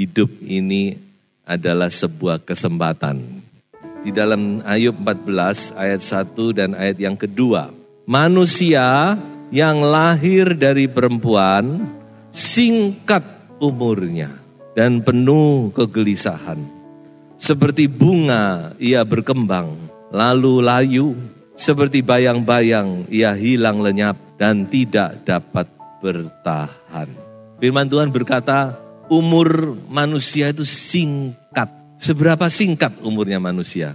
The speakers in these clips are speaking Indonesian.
Hidup ini adalah sebuah kesempatan. Di dalam Ayub 14 ayat 1 dan ayat yang kedua. Manusia yang lahir dari perempuan singkat umurnya dan penuh kegelisahan. Seperti bunga ia berkembang, lalu layu. Seperti bayang-bayang ia hilang lenyap dan tidak dapat bertahan. Firman Tuhan berkata, umur manusia itu singkat. Seberapa singkat umurnya manusia?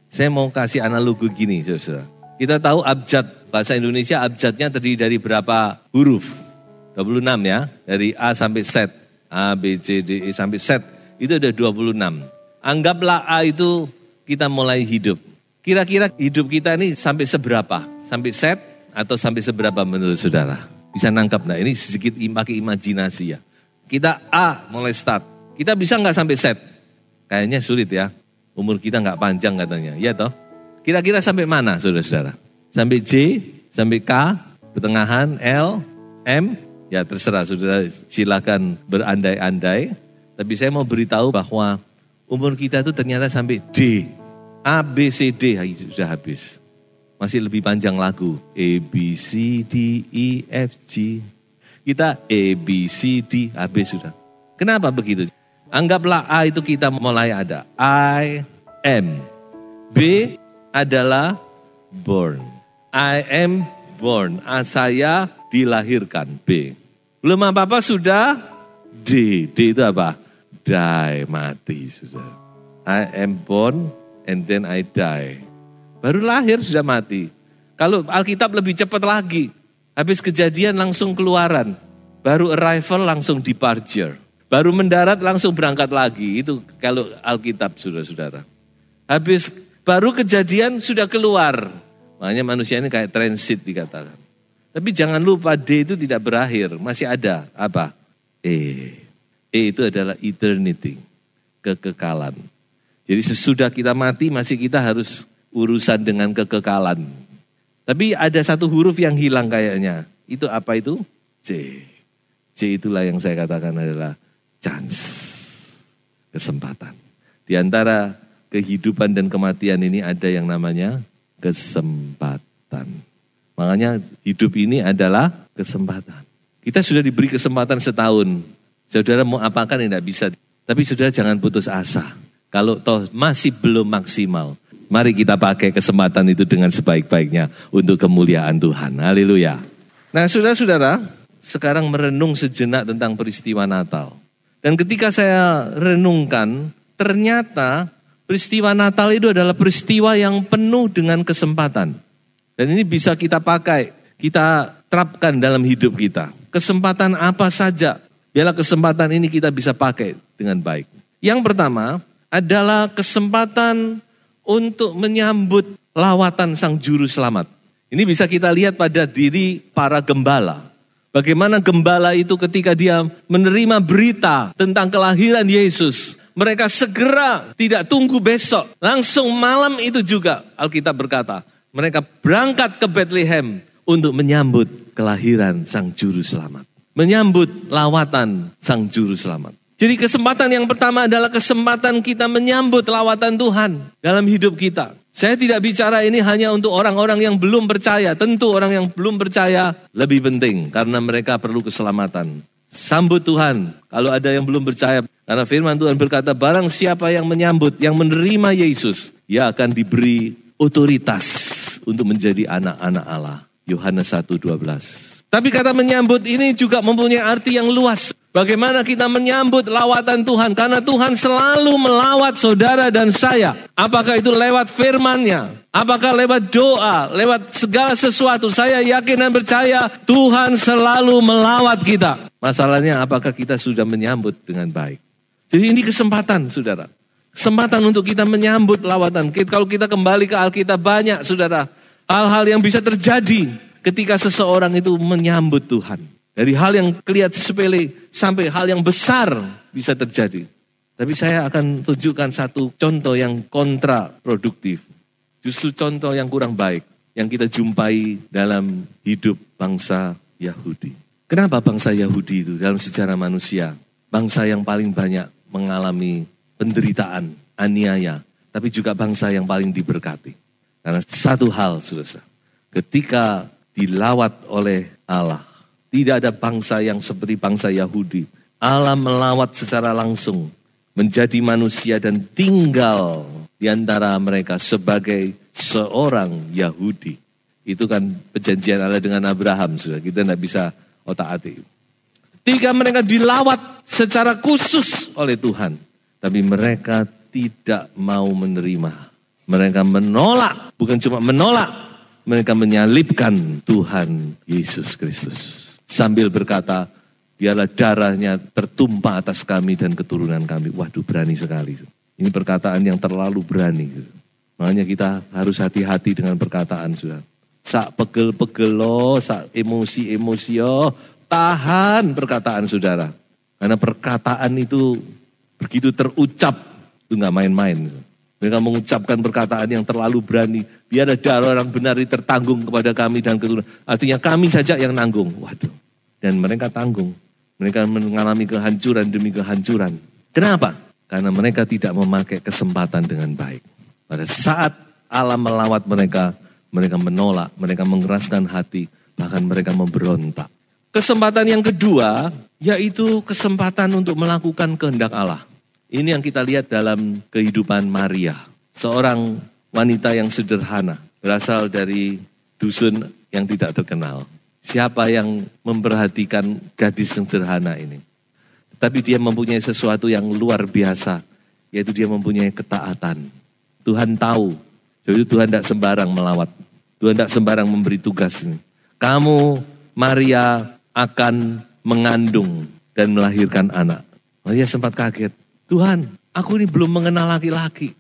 Saya mau kasih analogi gini, saudara. Kita tahu abjad, bahasa Indonesia abjadnya terdiri dari berapa huruf? 26 ya, dari A sampai Z. A, B, C, D, E sampai Z. Itu ada 26. Anggaplah A itu kita mulai hidup. Kira-kira hidup kita ini sampai seberapa? Sampai Z atau sampai seberapa menurut saudara? Bisa nangkap enggak? Ini sedikit pakai imajinasi ya. Kita A mulai start. Kita bisa nggak sampai Z? Kayaknya sulit ya. Umur kita nggak panjang katanya. Ya toh? Kira-kira sampai mana saudara-saudara? Sampai J, sampai K, pertengahan, L, M. Ya terserah saudara, silakan berandai-andai. Tapi saya mau beritahu bahwa umur kita itu ternyata sampai D. A, B, C, D sudah habis. Masih lebih panjang lagu. A, B, C, D, E, F, G. Kita A, B, C, D, habis sudah. Kenapa begitu? Anggaplah A itu kita mulai ada. I am. B adalah born. I am born. A saya dilahirkan. B. Belum apa-apa sudah D. D itu apa? Die, mati sudah. I am born and then I die. Baru lahir sudah mati. Kalau Alkitab lebih cepat lagi. Habis kejadian langsung keluaran. Baru arrival langsung departure. Baru mendarat langsung berangkat lagi. Itu kalau Alkitab saudara-saudara. Habis baru kejadian sudah keluar. Makanya manusia ini kayak transit dikatakan. Tapi jangan lupa D itu tidak berakhir. Masih ada apa? E. E itu adalah eternity. Kekekalan. Jadi sesudah kita mati masih kita harus urusan dengan kekekalan. Tapi ada satu huruf yang hilang kayaknya. Itu apa itu? C. C itulah yang saya katakan adalah chance. Kesempatan. Di antara kehidupan dan kematian ini ada yang namanya kesempatan. Makanya hidup ini adalah kesempatan. Kita sudah diberi kesempatan setahun. Saudara mau apakan tidak bisa. Tapi saudara jangan putus asa. Kalau toh masih belum maksimal. Mari kita pakai kesempatan itu dengan sebaik-baiknya untuk kemuliaan Tuhan. Haleluya. Nah saudara-saudara, sekarang merenung sejenak tentang peristiwa Natal. Dan ketika saya renungkan, ternyata peristiwa Natal itu adalah peristiwa yang penuh dengan kesempatan. Dan ini bisa kita pakai, kita terapkan dalam hidup kita. Kesempatan apa saja, biarlah kesempatan ini kita bisa pakai dengan baik. Yang pertama adalah kesempatan untuk menyambut lawatan Sang Juru Selamat. Ini bisa kita lihat pada diri para gembala. Bagaimana gembala itu ketika dia menerima berita tentang kelahiran Yesus. Mereka segera tidak tunggu besok. Langsung malam itu juga Alkitab berkata. Mereka berangkat ke Bethlehem untuk menyambut kelahiran Sang Juru Selamat. Menyambut lawatan Sang Juru Selamat. Jadi kesempatan yang pertama adalah kesempatan kita menyambut lawatan Tuhan dalam hidup kita. Saya tidak bicara ini hanya untuk orang-orang yang belum percaya. Tentu orang yang belum percaya lebih penting karena mereka perlu keselamatan. Sambut Tuhan kalau ada yang belum percaya. Karena firman Tuhan berkata barang siapa yang menyambut, yang menerima Yesus, ia akan diberi otoritas untuk menjadi anak-anak Allah. Yohanes 1:12. Tapi kata menyambut ini juga mempunyai arti yang luas. Bagaimana kita menyambut lawatan Tuhan? Karena Tuhan selalu melawat saudara dan saya. Apakah itu lewat firman-Nya? Apakah lewat doa? Lewat segala sesuatu? Saya yakin dan percaya Tuhan selalu melawat kita. Masalahnya apakah kita sudah menyambut dengan baik? Jadi ini kesempatan, saudara. Kesempatan untuk kita menyambut lawatan. Kalau kita kembali ke Alkitab, banyak, saudara, hal-hal yang bisa terjadi ketika seseorang itu menyambut Tuhan. Dari hal yang kelihatan sepele sampai hal yang besar bisa terjadi. Tapi saya akan tunjukkan satu contoh yang kontraproduktif. Justru contoh yang kurang baik yang kita jumpai dalam hidup bangsa Yahudi. Kenapa bangsa Yahudi itu dalam sejarah manusia? Bangsa yang paling banyak mengalami penderitaan, aniaya. Tapi juga bangsa yang paling diberkati. Karena satu hal, saudara. Ketika dilawat oleh Allah, tidak ada bangsa yang seperti bangsa Yahudi. Allah melawat secara langsung menjadi manusia dan tinggal di antara mereka sebagai seorang Yahudi. Itu kan perjanjian Allah dengan Abraham, sudah. Kita tidak bisa otak-atik. Ketika mereka dilawat secara khusus oleh Tuhan, tapi mereka tidak mau menerima. Mereka menolak, bukan cuma menolak, mereka menyalibkan Tuhan Yesus Kristus. Sambil berkata, biarlah darahnya tertumpah atas kami dan keturunan kami. Waduh, berani sekali. Ini perkataan yang terlalu berani. Makanya kita harus hati-hati dengan perkataan, sudah. Sak pegel-pegel lo, sak emosi-emosi yo, tahan perkataan saudara. Karena perkataan itu begitu terucap, itu gak main-main. Mereka mengucapkan perkataan yang terlalu berani. Biar darah orang benar tertanggung kepada kami dan keturunan. Artinya kami saja yang nanggung. Waduh. Dan mereka tanggung. Mereka mengalami kehancuran demi kehancuran. Kenapa? Karena mereka tidak memakai kesempatan dengan baik. Pada saat Allah melawat mereka, mereka menolak, mereka mengeraskan hati, bahkan mereka memberontak. Kesempatan yang kedua, yaitu kesempatan untuk melakukan kehendak Allah. Ini yang kita lihat dalam kehidupan Maria. Seorang wanita yang sederhana, berasal dari dusun yang tidak terkenal. Siapa yang memperhatikan gadis yang sederhana ini? Tetapi dia mempunyai sesuatu yang luar biasa, yaitu dia mempunyai ketaatan. Tuhan tahu, jadi Tuhan tidak sembarang melawat. Tuhan tidak sembarang memberi tugas. Kamu, Maria, akan mengandung dan melahirkan anak. Maria sempat kaget. Tuhan, aku ini belum mengenal laki-laki.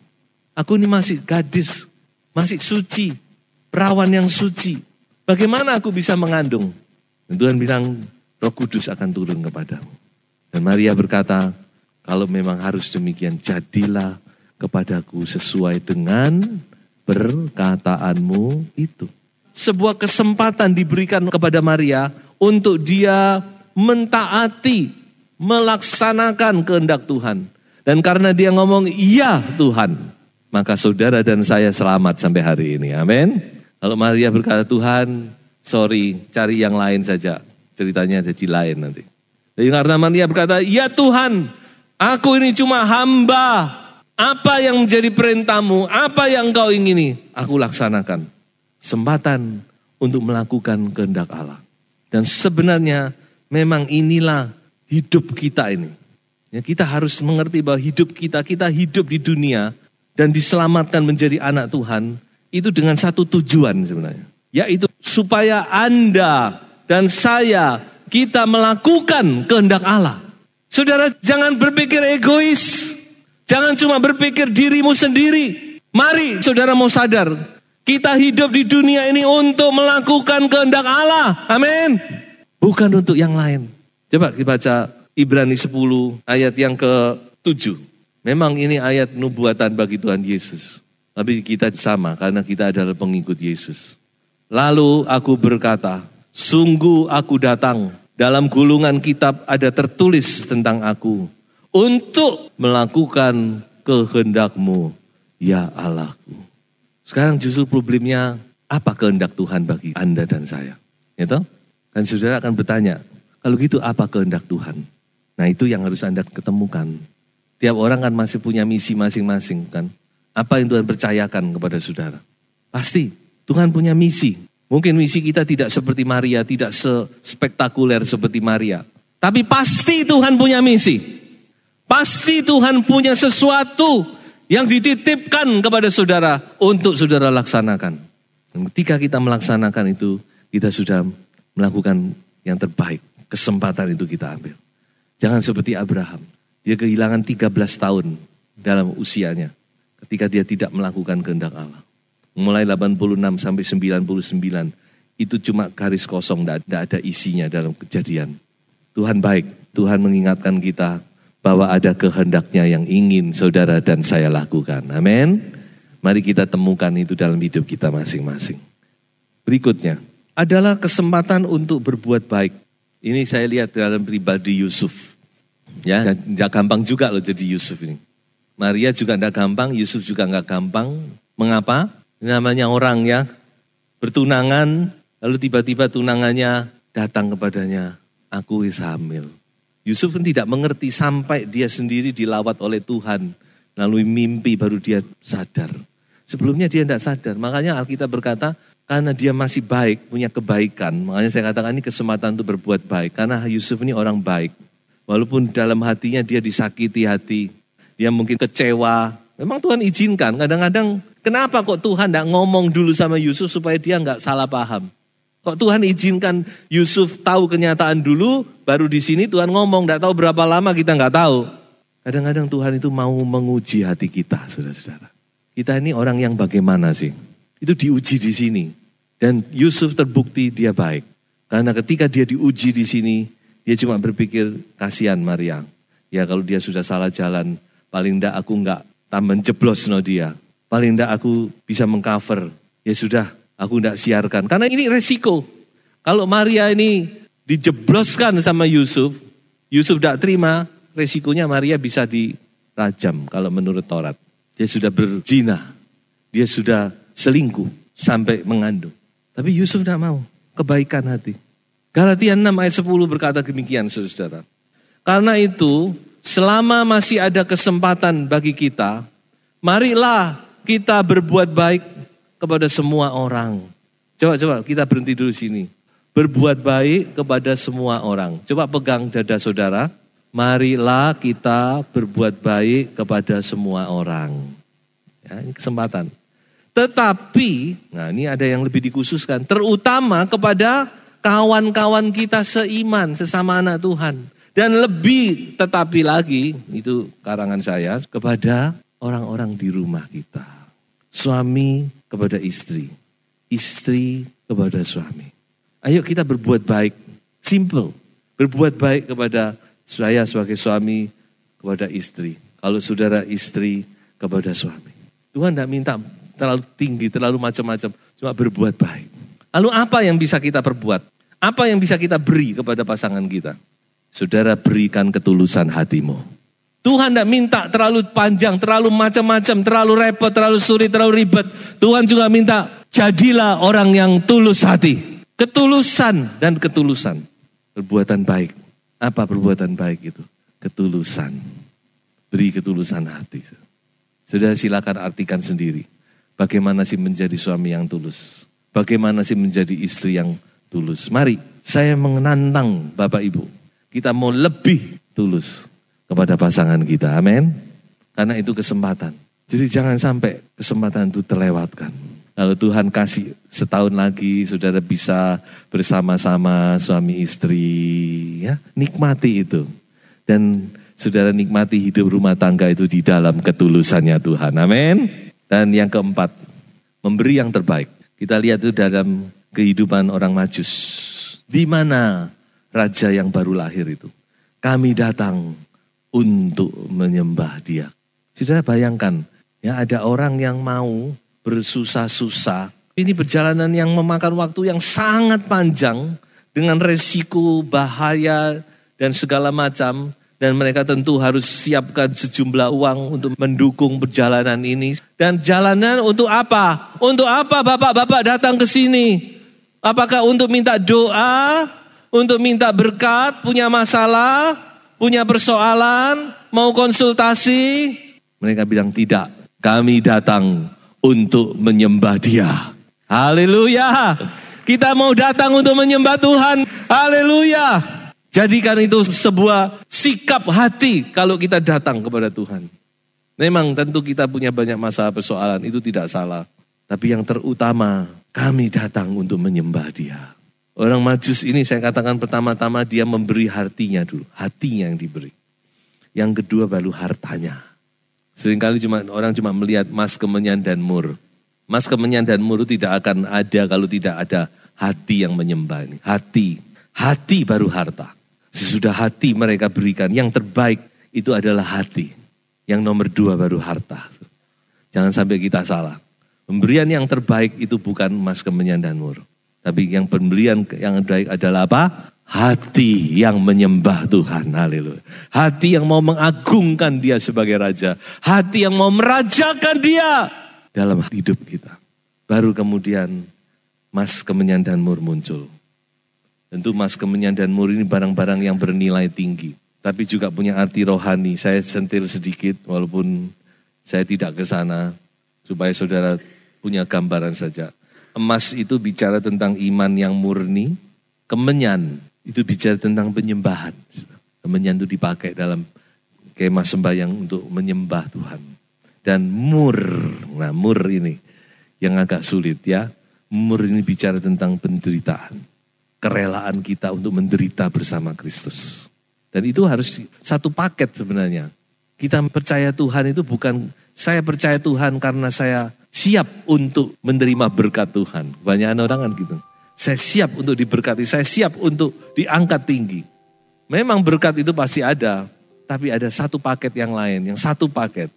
Aku ini masih gadis, masih suci, perawan yang suci. Bagaimana aku bisa mengandung? Dan Tuhan bilang, Roh Kudus akan turun kepadamu. Dan Maria berkata, kalau memang harus demikian, jadilah kepadaku sesuai dengan perkataanmu itu. Sebuah kesempatan diberikan kepada Maria untuk dia mentaati, melaksanakan kehendak Tuhan. Dan karena dia ngomong, iya Tuhan, maka saudara dan saya selamat sampai hari ini. Amin. Kalau Maria berkata, Tuhan, sorry, cari yang lain saja. Ceritanya jadi lain nanti. Jadi karena Maria berkata, ya Tuhan, aku ini cuma hamba. Apa yang menjadi perintahmu, apa yang engkau ingini, aku laksanakan. Kesempatan untuk melakukan kehendak Allah. Dan sebenarnya memang inilah hidup kita ini. Ya, kita harus mengerti bahwa hidup kita hidup di dunia dan diselamatkan menjadi anak Tuhan, itu dengan satu tujuan sebenarnya. Yaitu supaya Anda dan saya, kita melakukan kehendak Allah. Saudara, jangan berpikir egois. Jangan cuma berpikir dirimu sendiri. Mari saudara mau sadar, kita hidup di dunia ini untuk melakukan kehendak Allah. Amin. Bukan untuk yang lain. Coba kita baca Ibrani 10 ayat yang ke-7. Memang ini ayat nubuatan bagi Tuhan Yesus. Tapi kita sama karena kita adalah pengikut Yesus. Lalu aku berkata, sungguh aku datang. Dalam gulungan kitab ada tertulis tentang aku. Untuk melakukan kehendak-Mu, ya Allahku. Sekarang justru problemnya, apa kehendak Tuhan bagi Anda dan saya? Gitu? Kan saudara akan bertanya, kalau gitu apa kehendak Tuhan? Nah itu yang harus Anda ketemukan. Tiap orang kan masih punya misi masing-masing kan. Apa yang Tuhan percayakan kepada saudara? Pasti Tuhan punya misi. Mungkin misi kita tidak seperti Maria, tidak sespektakuler seperti Maria. Tapi pasti Tuhan punya misi. Pasti Tuhan punya sesuatu yang dititipkan kepada saudara untuk saudara laksanakan. Dan ketika kita melaksanakan itu, kita sudah melakukan yang terbaik. Kesempatan itu kita ambil. Jangan seperti Abraham. Dia kehilangan 13 tahun dalam usianya ketika dia tidak melakukan kehendak Allah. Mulai 86 sampai 99 itu cuma garis kosong, tidak ada isinya dalam Kejadian. Tuhan baik, Tuhan mengingatkan kita bahwa ada kehendaknya yang ingin saudara dan saya lakukan. Amin. Mari kita temukan itu dalam hidup kita masing-masing. Berikutnya adalah kesempatan untuk berbuat baik. Ini saya lihat dalam pribadi Yusuf. Ya, tidak gampang juga loh jadi Yusuf ini. Maria juga tidak gampang, Yusuf juga tidak gampang. Mengapa? Ini namanya orang ya bertunangan, lalu tiba-tiba tunangannya datang kepadanya, aku wis hamil. Yusuf kan tidak mengerti sampai dia sendiri dilawat oleh Tuhan. Lalu mimpi baru dia sadar. Sebelumnya dia tidak sadar. Makanya Alkitab berkata, karena dia masih baik, punya kebaikan. Makanya saya katakan ini kesempatan untuk berbuat baik. Karena Yusuf ini orang baik. Walaupun dalam hatinya dia disakiti hati. Dia mungkin kecewa. Memang Tuhan izinkan. Kadang-kadang kenapa kok Tuhan tidak ngomong dulu sama Yusuf supaya dia nggak salah paham. Kok Tuhan izinkan Yusuf tahu kenyataan dulu, baru di sini Tuhan ngomong, tidak tahu berapa lama kita nggak tahu. Kadang-kadang Tuhan itu mau menguji hati kita, saudara-saudara. Kita ini orang yang bagaimana sih? Itu diuji di sini. Dan Yusuf terbukti dia baik. Karena ketika dia diuji di sini, dia cuma berpikir, kasihan Maria. Ya kalau dia sudah salah jalan, paling enggak aku enggak menjeblos no dia. Paling enggak aku bisa mengcover. Ya sudah, aku enggak siarkan. Karena ini resiko. Kalau Maria ini dijebloskan sama Yusuf, Yusuf enggak terima, resikonya Maria bisa dirajam kalau menurut Taurat. Dia sudah berzina, dia sudah selingkuh sampai mengandung. Tapi Yusuf enggak mau, kebaikan hati. Galatia 6 ayat 10 berkata demikian, saudara. Karena itu, selama masih ada kesempatan bagi kita, marilah kita berbuat baik kepada semua orang. Coba kita berhenti dulu sini. Berbuat baik kepada semua orang. Coba pegang dada saudara. Marilah kita berbuat baik kepada semua orang. Ya, ini kesempatan. Tetapi, nah ini ada yang lebih dikhususkan. Terutama kepada kawan-kawan kita seiman, sesama anak Tuhan. Dan lebih tetapi lagi, itu karangan saya, kepada orang-orang di rumah kita. Suami kepada istri, istri kepada suami. Ayo kita berbuat baik, simple. Berbuat baik kepada saya sebagai suami kepada istri. Kalau saudara istri kepada suami. Tuhan tidak minta terlalu tinggi, terlalu macam-macam. Cuma berbuat baik. Lalu apa yang bisa kita perbuat? Apa yang bisa kita beri kepada pasangan kita? Saudara berikan ketulusan hatimu. Tuhan tidak minta terlalu panjang, terlalu macam-macam, terlalu repot, terlalu sulit, terlalu ribet. Tuhan juga minta jadilah orang yang tulus hati. Ketulusan dan ketulusan. Perbuatan baik. Apa perbuatan baik itu? Ketulusan. Beri ketulusan hati. Saudara silakan artikan sendiri. Bagaimana sih menjadi suami yang tulus? Bagaimana sih menjadi istri yang tulus? Mari saya menantang Bapak Ibu. Kita mau lebih tulus kepada pasangan kita. Amin. Karena itu kesempatan. Jadi jangan sampai kesempatan itu terlewatkan. Kalau Tuhan kasih setahun lagi, saudara bisa bersama-sama suami istri. Ya, nikmati itu. Dan saudara nikmati hidup rumah tangga itu di dalam ketulusannya Tuhan. Amin. Dan yang keempat, memberi yang terbaik. Kita lihat itu dalam kehidupan orang Majus. Di mana raja yang baru lahir itu? Kami datang untuk menyembah dia. Saudara bayangkan, ya ada orang yang mau bersusah-susah. Ini perjalanan yang memakan waktu yang sangat panjang dengan resiko, bahaya dan segala macam. Dan mereka tentu harus siapkan sejumlah uang untuk mendukung perjalanan ini. Dan jalanan untuk apa? Untuk apa bapak-bapak datang ke sini? Apakah untuk minta doa? Untuk minta berkat? Punya masalah? Punya persoalan? Mau konsultasi? Mereka bilang tidak. Kami datang untuk menyembah dia. Haleluya. Kita mau datang untuk menyembah Tuhan. Haleluya. Jadikan itu sebuah sikap hati kalau kita datang kepada Tuhan. Memang tentu kita punya banyak masalah persoalan, itu tidak salah. Tapi yang terutama, kami datang untuk menyembah Dia. Orang Majus ini saya katakan pertama-tama dia memberi hatinya dulu. Hatinya yang diberi. Yang kedua baru hartanya. Seringkali orang cuma melihat emas, kemenyan, dan mur. Emas, kemenyan, dan mur itu tidak akan ada kalau tidak ada hati yang menyembah ini. Hati baru harta. Sesudah hati mereka berikan, yang terbaik itu adalah hati. Yang nomor 2 baru harta. Jangan sampai kita salah. Pemberian yang terbaik itu bukan emas, kemenyan, dan mur. Tapi yang pemberian yang terbaik adalah apa? Hati yang menyembah Tuhan. Haleluya. Hati yang mau mengagungkan Dia sebagai Raja. Hati yang mau merajakan Dia dalam hidup kita. Baru kemudian emas, kemenyan, dan mur muncul. Tentu emas, kemenyan, dan mur ini barang-barang yang bernilai tinggi. Tapi juga punya arti rohani. Saya sentil sedikit walaupun saya tidak ke sana. Supaya saudara punya gambaran saja. Emas itu bicara tentang iman yang murni. Kemenyan itu bicara tentang penyembahan. Kemenyan itu dipakai dalam kemah sembahyang untuk menyembah Tuhan. Dan mur, nah mur ini yang agak sulit ya. Mur ini bicara tentang penderitaan. Kerelaan kita untuk menderita bersama Kristus. Dan itu harus satu paket sebenarnya. Kita percaya Tuhan itu bukan, saya percaya Tuhan karena saya siap untuk menerima berkat Tuhan. Banyak orang kan gitu. Saya siap untuk diberkati, saya siap untuk diangkat tinggi. Memang berkat itu pasti ada, tapi ada satu paket yang lain, yang satu paket.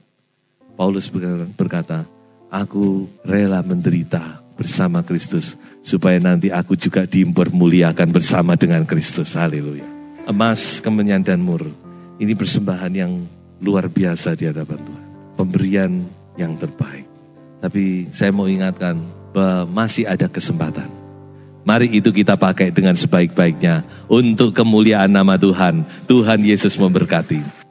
Paulus berkata, aku rela menderita bersama Kristus, supaya nanti aku juga dipermuliakan bersama dengan Kristus. Haleluya. Emas, kemenyan, dan mur. Ini persembahan yang luar biasa di hadapan Tuhan. Pemberian yang terbaik. Tapi saya mau ingatkan bahwa masih ada kesempatan. Mari itu kita pakai dengan sebaik-baiknya untuk kemuliaan nama Tuhan. Tuhan Yesus memberkati.